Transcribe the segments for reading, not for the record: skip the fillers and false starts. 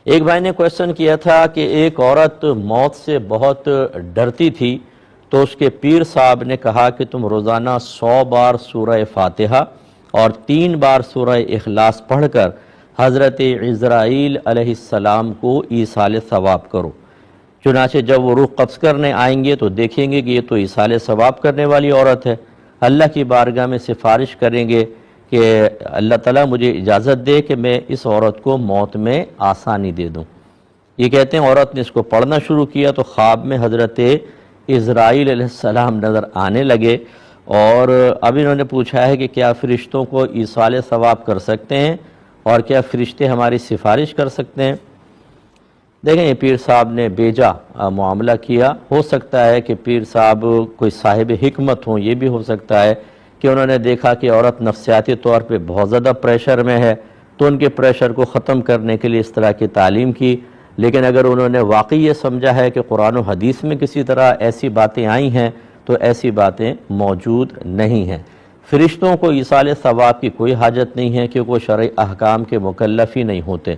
ایک بھائی نے کویسچن کیا تھا کہ ایک عورت موت سے بہت ڈرتی تھی، تو اس کے پیر صاحب نے کہا کہ تم روزانہ 100 بار سورہ فاتحہ اور 3 بار سورہ اخلاص پڑھ کر حضرت عزرائیل علیہ السلام کو ایصال ثواب کرو۔ چنانچہ جب وہ روح قبض کرنے آئیں گے تو دیکھیں گے کہ یہ تو ایصال ثواب کرنے والی عورت ہے، اللہ کی بارگاہ میں سفارش کریں گے کہ اللہ تعالیٰ مجھے اجازت دے کہ میں اس عورت کو موت میں آسانی دے دوں۔ یہ کہتے ہیں عورت نے اس کو پڑھنا شروع کیا تو خواب میں حضرت عزرائیل علیہ السلام نظر آنے لگے، اور اب انہوں نے پوچھا ہے کہ کیا فرشتوں کو ایصال ثواب کر سکتے ہیں، اور کیا فرشتے ہماری سفارش کر سکتے ہیں؟ دیکھیں، یہ پیر صاحب نے بیجا معاملہ کیا۔ ہو سکتا ہے کہ پیر صاحب کوئی صاحب حکمت ہوں، یہ بھی ہو سکتا ہے کہ انہوں نے دیکھا کہ عورت نفسیاتی طور پہ بہت زیادہ پریشر میں ہے، تو ان کے پریشر کو ختم کرنے کے لیے اس طرح کی تعلیم کی۔ لیکن اگر انہوں نے واقعی یہ سمجھا ہے کہ قرآن و حدیث میں کسی طرح ایسی باتیں آئی ہیں، تو ایسی باتیں موجود نہیں ہیں۔ فرشتوں کو ایصال ثواب کی کوئی حاجت نہیں ہے، کیونکہ وہ شرعی احکام کے مکلف ہی نہیں ہوتے۔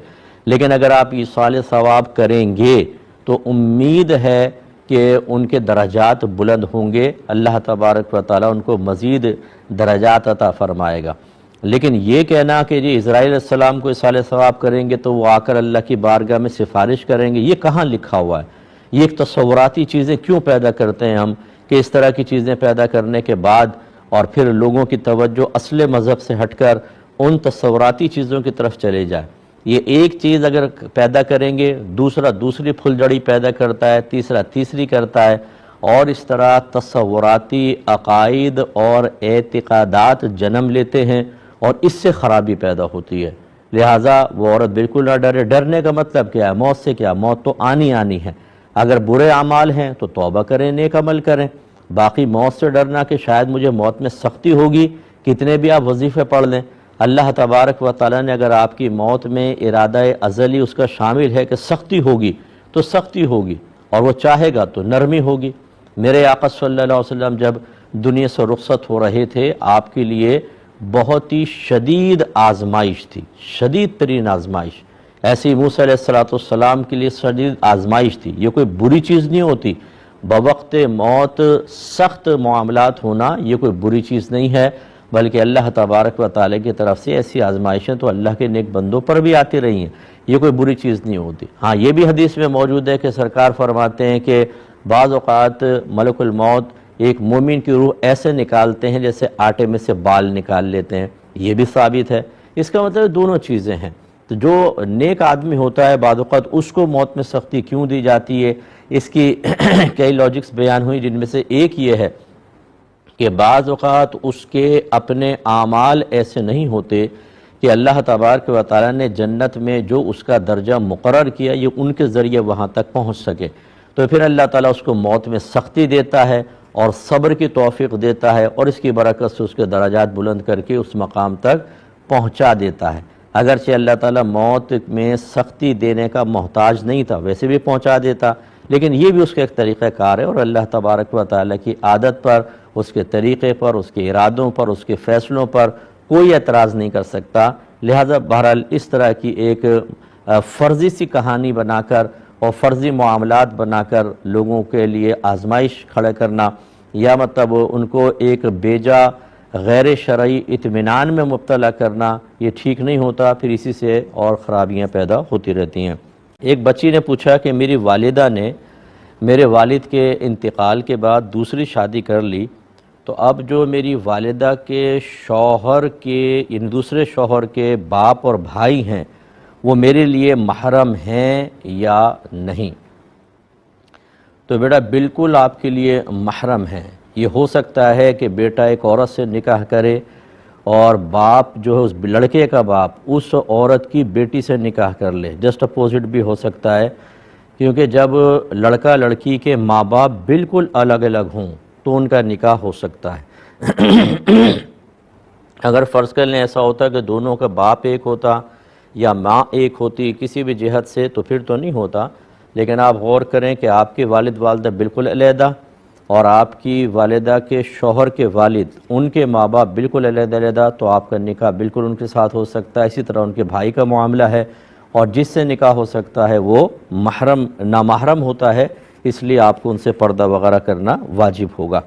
لیکن اگر آپ ایصال ثواب کریں گے تو امید ہے کہ ان کے درجات بلند ہوں گے، اللہ تبارک و تعالیٰ ان کو مزید درجات عطا فرمائے گا۔ لیکن یہ کہنا کہ جی اسرائیل علیہ السلام کو ایصال ثواب کریں گے تو وہ آ کر اللہ کی بارگاہ میں سفارش کریں گے، یہ کہاں لکھا ہوا ہے؟ یہ ایک تصوراتی چیزیں کیوں پیدا کرتے ہیں ہم، کہ اس طرح کی چیزیں پیدا کرنے کے بعد اور پھر لوگوں کی توجہ اصل مذہب سے ہٹ کر ان تصوراتی چیزوں کی طرف چلے جائے۔ یہ ایک چیز اگر پیدا کریں گے، دوسرا دوسری پھلجڑی پیدا کرتا ہے، تیسرا تیسری کرتا ہے، اور اس طرح تصوراتی عقائد اور اعتقادات جنم لیتے ہیں، اور اس سے خرابی پیدا ہوتی ہے۔ لہٰذا وہ عورت بالکل نہ ڈرے۔ ڈرنے کا مطلب کیا ہے؟ موت سے کیا؟ موت تو آنی ہے۔ اگر برے اعمال ہیں تو توبہ کریں، نیک عمل کریں۔ باقی موت سے ڈرنا کہ شاید مجھے موت میں سختی ہوگی، کتنے بھی آپ وظیفے پڑھ لیں، اللہ تبارک و تعالیٰ نے اگر آپ کی موت میں ارادہ ازلی اس کا شامل ہے کہ سختی ہوگی تو سختی ہوگی، اور وہ چاہے گا تو نرمی ہوگی۔ میرے آقا صلی اللہ علیہ وسلم جب دنیا سے رخصت ہو رہے تھے، آپ کے لیے بہت ہی شدید آزمائش تھی، شدید ترین آزمائش۔ ایسے ہی موسیٰ علیہ السلام کے لیے شدید آزمائش تھی۔ یہ کوئی بری چیز نہیں ہوتی، بوقت موت سخت معاملات ہونا یہ کوئی بری چیز نہیں ہے، بلکہ اللہ تبارک و تعالیٰ کی طرف سے ایسی آزمائشیں تو اللہ کے نیک بندوں پر بھی آتی رہی ہیں، یہ کوئی بری چیز نہیں ہوتی۔ ہاں، یہ بھی حدیث میں موجود ہے کہ سرکار فرماتے ہیں کہ بعض اوقات ملک الموت ایک مومن کی روح ایسے نکالتے ہیں جیسے آٹے میں سے بال نکال لیتے ہیں، یہ بھی ثابت ہے۔ اس کا مطلب دونوں چیزیں ہیں۔ تو جو نیک آدمی ہوتا ہے بعض اوقات اس کو موت میں سختی کیوں دی جاتی ہے، اس کی کئی لاجکس بیان ہوئی، جن میں سے ایک یہ ہے کہ بعض اوقات اس کے اپنے اعمال ایسے نہیں ہوتے کہ اللہ تبارک و تعالیٰ نے جنت میں جو اس کا درجہ مقرر کیا یہ ان کے ذریعے وہاں تک پہنچ سکے، تو پھر اللہ تعالیٰ اس کو موت میں سختی دیتا ہے اور صبر کی توفیق دیتا ہے، اور اس کی برکت سے اس کے درجات بلند کر کے اس مقام تک پہنچا دیتا ہے۔ اگرچہ اللہ تعالیٰ موت میں سختی دینے کا محتاج نہیں تھا، ویسے بھی پہنچا دیتا، لیکن یہ بھی اس کا ایک طریقہ کار ہے، اور اللہ تبارک و تعالیٰ کی عادت پر، اس کے طریقے پر، اس کے ارادوں پر، اس کے فیصلوں پر کوئی اعتراض نہیں کر سکتا۔ لہٰذا بہرحال اس طرح کی ایک فرضی سی کہانی بنا کر اور فرضی معاملات بنا کر لوگوں کے لیے آزمائش کھڑا کرنا، یا مطلب ان کو ایک بیجا غیر شرعی اطمینان میں مبتلا کرنا، یہ ٹھیک نہیں ہوتا، پھر اسی سے اور خرابیاں پیدا ہوتی رہتی ہیں۔ ایک بچی نے پوچھا کہ میری والدہ نے میرے والد کے انتقال کے بعد دوسری شادی کر لی، تو اب جو میری والدہ کے شوہر کے یعنی دوسرے شوہر کے باپ اور بھائی ہیں وہ میرے لیے محرم ہیں یا نہیں؟ تو بیٹا بالکل آپ کے لیے محرم ہیں۔ یہ ہو سکتا ہے کہ بیٹا ایک عورت سے نکاح کرے اور باپ جو ہے اس لڑکے کا باپ اس عورت کی بیٹی سے نکاح کر لے، جسٹ اپوزٹ بھی ہو سکتا ہے، کیونکہ جب لڑکا لڑکی کے ماں باپ بالکل الگ الگ ہوں تو ان کا نکاح ہو سکتا ہے۔ اگر فرض کر لیں ایسا ہوتا کہ دونوں کا باپ ایک ہوتا یا ماں ایک ہوتی کسی بھی جہت سے تو پھر تو نہیں ہوتا، لیکن آپ غور کریں کہ آپ کے والد والدہ بالکل علیحدہ اور آپ کی والدہ کے شوہر کے والد ان کے ماں باپ بالکل علیحدہ، تو آپ کا نکاح بالکل ان کے ساتھ ہو سکتا ہے۔ اسی طرح ان کے بھائی کا معاملہ ہے، اور جس سے نکاح ہو سکتا ہے وہ نامحرم ہوتا ہے، اس لیے آپ کو ان سے پردہ وغیرہ کرنا واجب ہوگا۔